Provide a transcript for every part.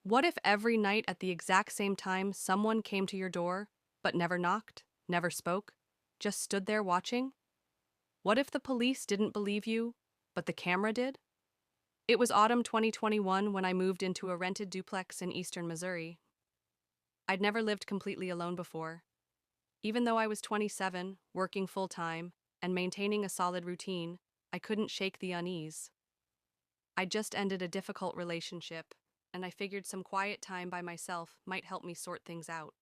What if every night at the exact same time someone came to your door, but never knocked, never spoke, just stood there watching? What if the police didn't believe you, but the camera did? It was autumn 2021 when I moved into a rented duplex in eastern Missouri. I'd never lived completely alone before. Even though I was 27, working full time, and maintaining a solid routine, I couldn't shake the unease. I'd just ended a difficult relationship, and I figured some quiet time by myself might help me sort things out.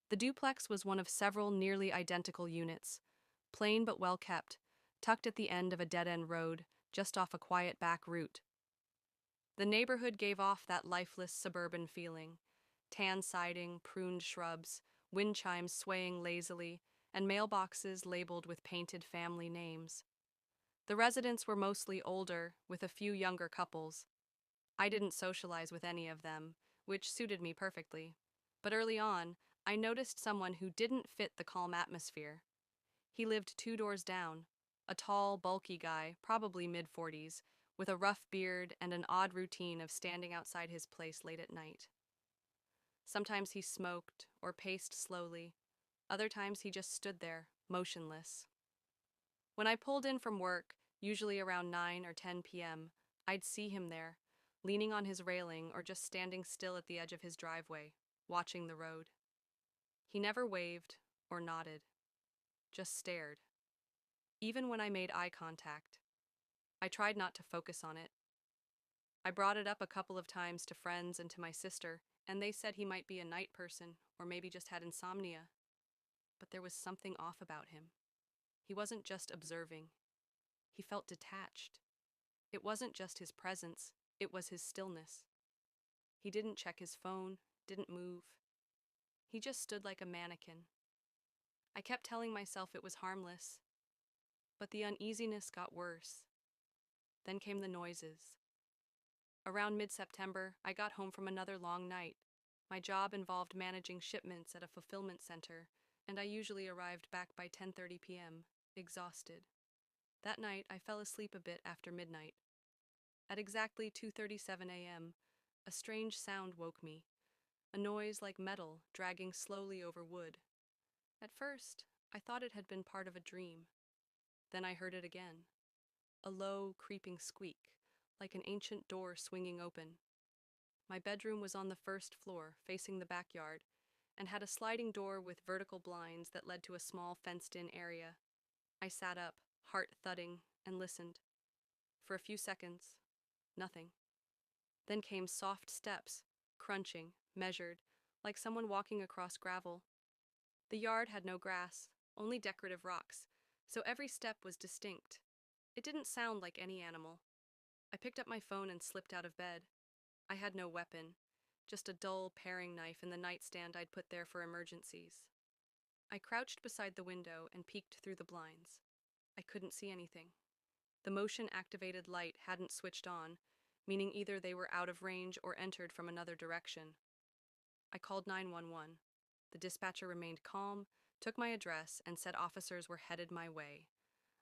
The duplex was one of several nearly identical units, plain but well kept, tucked at the end of a dead-end road, just off a quiet back route. The neighborhood gave off that lifeless suburban feeling: tan siding, pruned shrubs, wind chimes swaying lazily, and mailboxes labeled with painted family names. The residents were mostly older, with a few younger couples. I didn't socialize with any of them, which suited me perfectly. But early on, I noticed someone who didn't fit the calm atmosphere. He lived 2 doors down, a tall, bulky guy, probably mid-40s, with a rough beard and an odd routine of standing outside his place late at night. Sometimes he smoked or paced slowly. Other times he just stood there, motionless. When I pulled in from work, usually around 9 or 10 p.m., I'd see him there, leaning on his railing or just standing still at the edge of his driveway, watching the road. He never waved or nodded, just stared. Even when I made eye contact, I tried not to focus on it. I brought it up a couple of times to friends and to my sister, and they said he might be a night person or maybe just had insomnia. But there was something off about him. He wasn't just observing. He felt detached. It wasn't just his presence, it was his stillness. He didn't check his phone, didn't move. He just stood like a mannequin. I kept telling myself it was harmless, but the uneasiness got worse. Then came the noises. Around mid-September, I got home from another long night. My job involved managing shipments at a fulfillment center, and I usually arrived back by 10:30 p.m., exhausted. That night, I fell asleep a bit after midnight. At exactly 2:37 a.m., a strange sound woke me, a noise like metal dragging slowly over wood. At first, I thought it had been part of a dream. Then I heard it again, a low, creeping squeak, like an ancient door swinging open. My bedroom was on the first floor, facing the backyard, and had a sliding door with vertical blinds that led to a small fenced-in area. I sat up, heart thudding, and listened. For a few seconds, nothing. Then came soft steps, crunching, measured, like someone walking across gravel. The yard had no grass, only decorative rocks, so every step was distinct. It didn't sound like any animal. I picked up my phone and slipped out of bed. I had no weapon, just a dull paring knife in the nightstand I'd put there for emergencies. I crouched beside the window and peeked through the blinds. I couldn't see anything. The motion-activated light hadn't switched on, meaning either they were out of range or entered from another direction. I called 911. The dispatcher remained calm, took my address, and said officers were headed my way.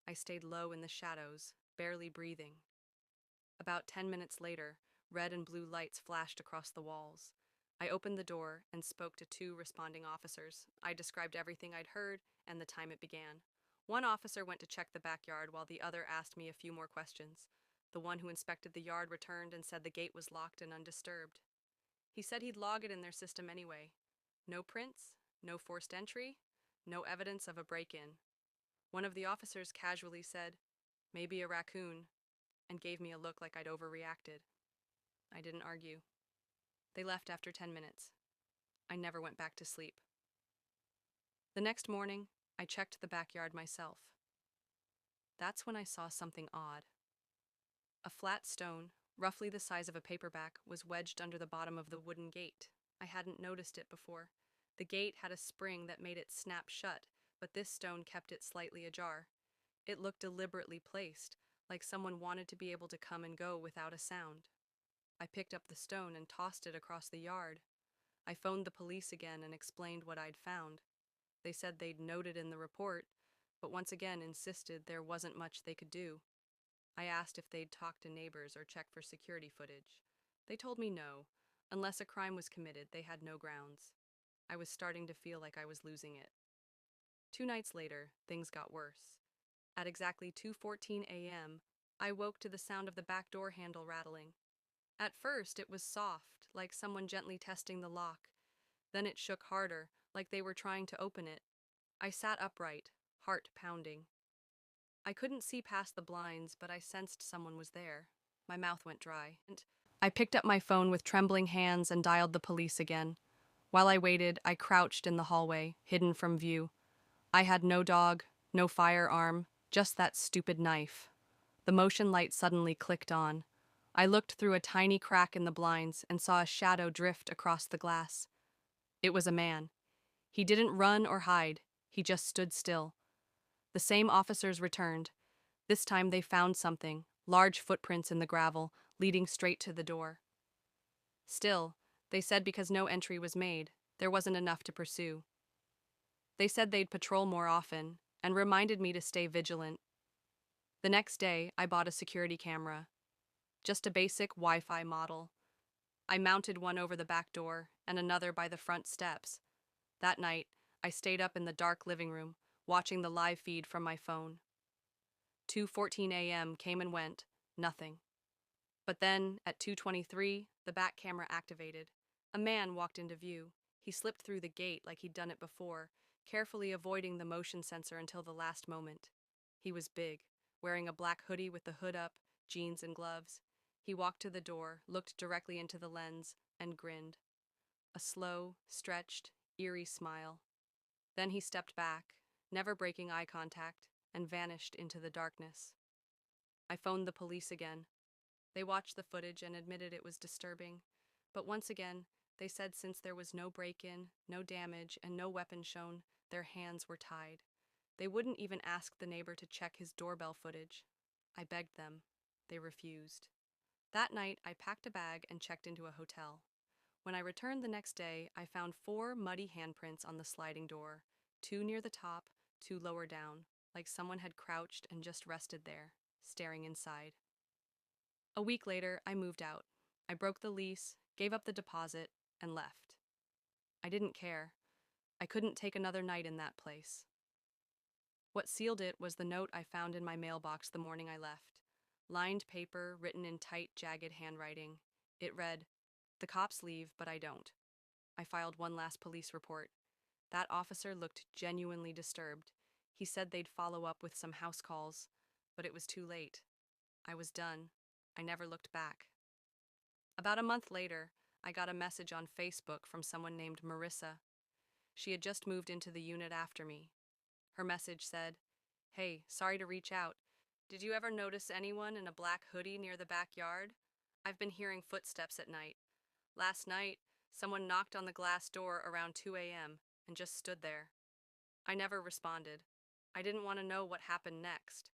I stayed low in the shadows, barely breathing. About 10 minutes later, red and blue lights flashed across the walls. I opened the door and spoke to two responding officers. I described everything I'd heard and the time it began. One officer went to check the backyard while the other asked me a few more questions. The one who inspected the yard returned and said the gate was locked and undisturbed. He said he'd log it in their system anyway. No prints, no forced entry, no evidence of a break-in. One of the officers casually said, "Maybe a raccoon," and gave me a look like I'd overreacted. I didn't argue. They left after 10 minutes. I never went back to sleep. The next morning, I checked the backyard myself. That's when I saw something odd. A flat stone, roughly the size of a paperback, was wedged under the bottom of the wooden gate. I hadn't noticed it before. The gate had a spring that made it snap shut, but this stone kept it slightly ajar. It looked deliberately placed, like someone wanted to be able to come and go without a sound. I picked up the stone and tossed it across the yard. I phoned the police again and explained what I'd found. They said they'd noted in the report, but once again insisted there wasn't much they could do. I asked if they'd talk to neighbors or check for security footage. They told me no. Unless a crime was committed, they had no grounds. I was starting to feel like I was losing it. 2 nights later, things got worse. At exactly 2:14 a.m., I woke to the sound of the back door handle rattling. At first, it was soft, like someone gently testing the lock. Then it shook harder, like they were trying to open it. I sat upright, heart pounding. I couldn't see past the blinds, but I sensed someone was there. My mouth went dry. And I picked up my phone with trembling hands and dialed the police again. While I waited, I crouched in the hallway, hidden from view. I had no dog, no firearm, just that stupid knife. The motion light suddenly clicked on. I looked through a tiny crack in the blinds and saw a shadow drift across the glass. It was a man. He didn't run or hide, he just stood still. The same officers returned. This time they found something, large footprints in the gravel, leading straight to the door. Still, they said because no entry was made, there wasn't enough to pursue. They said they'd patrol more often, and reminded me to stay vigilant. The next day, I bought a security camera. Just a basic Wi-Fi model. I mounted one over the back door and another by the front steps. That night, I stayed up in the dark living room, watching the live feed from my phone. 2:14 a.m. came and went, nothing. But then, at 2:23, the back camera activated. A man walked into view. He slipped through the gate like he'd done it before, carefully avoiding the motion sensor until the last moment. He was big, wearing a black hoodie with the hood up, jeans and gloves. He walked to the door, looked directly into the lens, and grinned. A slow, stretched, eerie smile. Then he stepped back, never breaking eye contact, and vanished into the darkness. I phoned the police again. They watched the footage and admitted it was disturbing, but once again, they said since there was no break-in, no damage, and no weapon shown, their hands were tied. They wouldn't even ask the neighbor to check his doorbell footage. I begged them. They refused. That night, I packed a bag and checked into a hotel. When I returned the next day, I found 4 muddy handprints on the sliding door, 2 near the top, 2 lower down, like someone had crouched and just rested there, staring inside. A week later, I moved out. I broke the lease, gave up the deposit, and left. I didn't care. I couldn't take another night in that place. What sealed it was the note I found in my mailbox the morning I left. Lined paper, written in tight, jagged handwriting. It read, "The cops leave, but I don't." I filed one last police report. That officer looked genuinely disturbed. He said they'd follow up with some house calls, but it was too late. I was done. I never looked back. About a month later, I got a message on Facebook from someone named Marissa. She had just moved into the unit after me. Her message said, "Hey, sorry to reach out. Did you ever notice anyone in a black hoodie near the backyard? I've been hearing footsteps at night. Last night, someone knocked on the glass door around 2 a.m. and just stood there." I never responded. I didn't want to know what happened next.